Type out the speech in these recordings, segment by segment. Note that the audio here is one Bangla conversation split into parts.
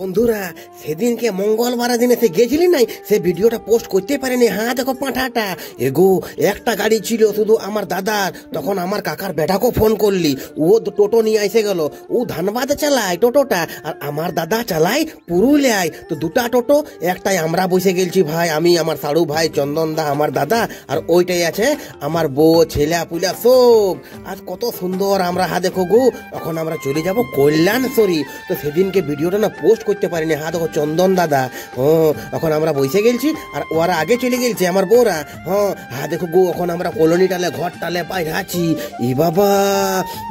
বন্ধুরা সেদিনকে মঙ্গলবার দিনে সে গেছিলি নাই, সে ভিডিওটা পোস্ট করতে পারেনি। হ্যাঁ দেখো পাঁঠাটা এগো একটা গাড়ি ছিল শুধু আমার দাদার, তখন আমার কাকার বেটাকে ফোন করলি, ও টোটো নিয়ে এসে গেল। ও ধানবাদে চালায় টোটোটা, আর আমার দাদা চালায় পুরুলিয়ায়। তো দুটা টোটো, একটাই আমরা বসে গেলছি ভাই, আমি আমার সাড়ু ভাই চন্দন দা আমার দাদা, আর ওইটাই আছে আমার বউ ছেলা পুলা সব। আজ কত সুন্দর আমরা দেখো গো, এখন আমরা চলে যাব কল্যাণশ্বরী। তো সেদিনকে ভিডিওটা না পোস্ট করতে পারিনি। দেখো চন্দন দাদা, এখন আমরা বসে গেলছি আর ওরা আগে চলে গেলছে আমার বউরা। দেখো গো, এখন আমরা কলোনি টালে ঘর টালে বাইরে আছি। ই বাবা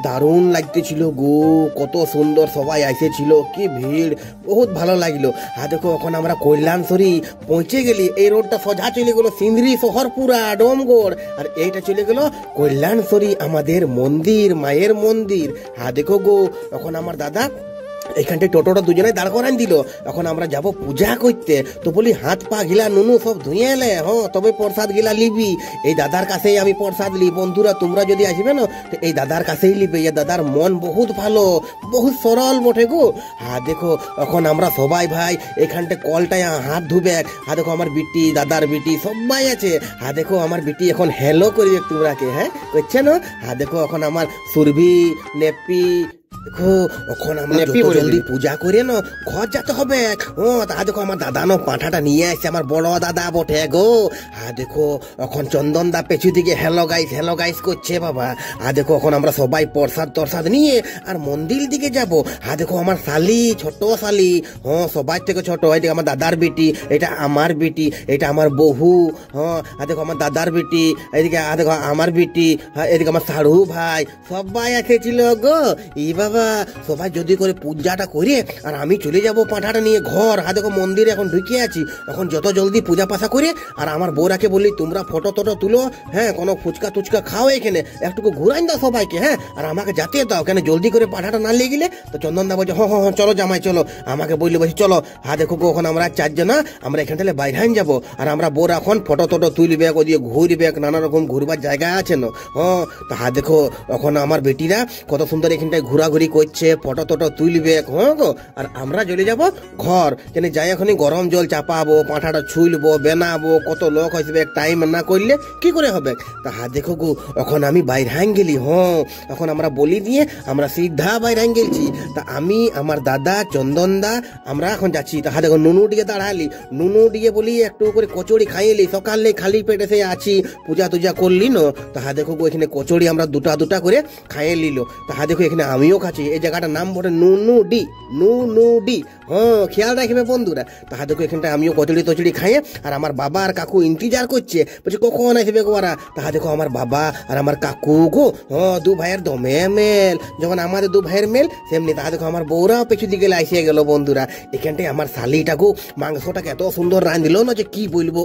দারুণ লাগতেছিল গো, কত সুন্দর সবাই এসেছিল, কি ভিড়, বহুত ভালো লাগলো। দেখো এখন আমরা কল্যাণশ্বরী পৌঁছে গেলি। এই রোডটা সোজা চলে গেল সিন্দ্রি শহর পুরা ডোমগড়, আর এইটা চলে গেল কল্যাণশ্বরী আমাদের মন্দির, মায়ের মন্দির। দেখো গো, এখন আমার দাদা এইখানটায় টোটোটা দুজনে দাঁড় করান দিল। এখন আমরা যাব পূজা করতে। তো বলি হাত পা গিলা নুনু সব ধুয়ে এলে, তবে প্রসাদ গিলা লিবি। এই দাদার কাছেই আমি প্রসাদ লি। বন্ধুরা তোমরা যদি আসবে না তো এই দাদার কাছেই লিবে। এই দাদার মন বহুত ভালো, বহুত সরল বটে গো। দেখো এখন আমরা সবাই ভাই এখানটায় কলটায় হাত ধুবে। দেখো আমার বিটি, দাদার বিটি সবাই আছে। দেখো আমার বিটি এখন হ্যালো করবে তোমরাকে, করছে না। দেখো এখন আমার সুরভি নেপি, দেখো এখন আমরা জলদি পূজা করে না ঘর যেতে হবে। দেখো আমার দাদা না পাঁঠাটা নিয়ে আসছে, আমার বড় দাদা বটে গো। দেখো এখন চন্দন দা পেছু দিকে হ্যালো গাইস করছে বাবা। দেখো এখন আমরা সবাই প্রসাদ নিয়ে আর মন্দির দিকে যাব। দেখো আমার শালি, ছোট শালি, সবাই থেকে ছোট, এদিকে আমার দাদার বেটি, এটা আমার বেটি, এটা আমার বহু। দেখো আমার দাদার বেটি, এদিকে দেখো আমার বেটি, এদিকে আমার সাড়ু ভাই, সবাই এসেছিল গো। বাবা সবাই যদি করে পূজাটা করে আর আমি চলে যাব পাঁঠাটা নিয়ে ঘর। দেখো মন্দিরে এখন ঢুকে আছি, এখন যত জলদি পূজা পাশা করে আর আমার বউরাকে বললি তোমরা ফটো টটো তুলো, কোনো ফুচকা টুচকা খাও, এখানে একটুকু ঘুরাই দাও সবাইকে, আর আমাকে যেতে দাও, কেন জলদি করে পাঁঠাটা না লেগে গেলে। তো চন্দন দা বলছে হ্যাঁ চলো জামাই চলো, আমাকে বললি বলছি চলো। দেখো এখন আমরা চারজনা আমরা এখান থেকে বাইরে যাবো, আর আমরা বউরা এখন ফটো টটো তুলবে, ওদিকে ঘুরবে, নানা রকম ঘুরবার জায়গা আছে না। তা দেখো এখন আমার বেটিরা কত সুন্দর এখানটায় ঘোরাঘুরি করছে, ফটো টটো তুলবে গো। আর আমরা চলে যাব ঘর, কেন যাই এখনই গরম জল চাপাবো, পাঁঠাটা ছুলবো, বেনাবো, কত লোক হয়েছে, টাইম না করলে কি করে হবে। তা দেখো গো এখন আমি বাইরে গেলি। এখন আমরা বলি দিয়ে আমরা সিধা বাইরে গেছি। তা আমি আমার দাদা চন্দন দা আমরা এখন যাচ্ছি। তা দেখো নুনু দিকে দাঁড়ালি, নুনু দিকে বলি একটু করে কচুরি খাইলি, সকালে খালি পেটে সে আছি, পূজা টুজা করলি না। তা দেখো গো এখানে কচুরি আমরা দুটা করে খাইয়ে নিল। তা দেখো এখানে আমিও খাচ্ছি। এই জায়গাটার নাম বলে নুনুডি। খেয়াল রাখবে বন্ধুরা। তা দেখো এখানটা আমিও কচুরি খাইয়ে, আর আমার বাবা আর কাকু ইন্তজার করছে, বলছে কখন আসবে গো ওরা। তা দেখো আমার বাবা আর আমার কাকু গো, দু ভাইয়ের দমে মেল, যখন আমাদের দু ভাইয়ের মেল সেমনি। তা দেখো আমার বউরাও পেছু দিকে এসে গেল বন্ধুরা। এখানটায় আমার শালিটা গো মাংসটাকে এত সুন্দর রাঁধিল না যে কি বলবো,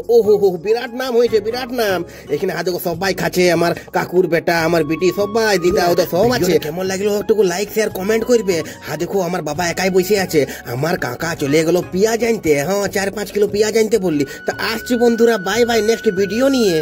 বিরাট নাম হয়েছে, বিরাট নাম। এখানে দেখো সবাই খাচ্ছে, আমার কাকুর বেটা, আমার বিটি, সবাই দিদা ওদের সব আছে। কেমন লাগলো একটু লাইক শেয়ার কমেন্ট করবে। দেখো আমার বাবা একাই বসে আছে, আমার কাকা চলে গেল পেঁয়াজ আনতে, 4-5 কিলো পেঁয়াজ আনতে বললি। তা আসছি বন্ধুরা, বাই বাই, নেক্সট ভিডিও নিয়ে।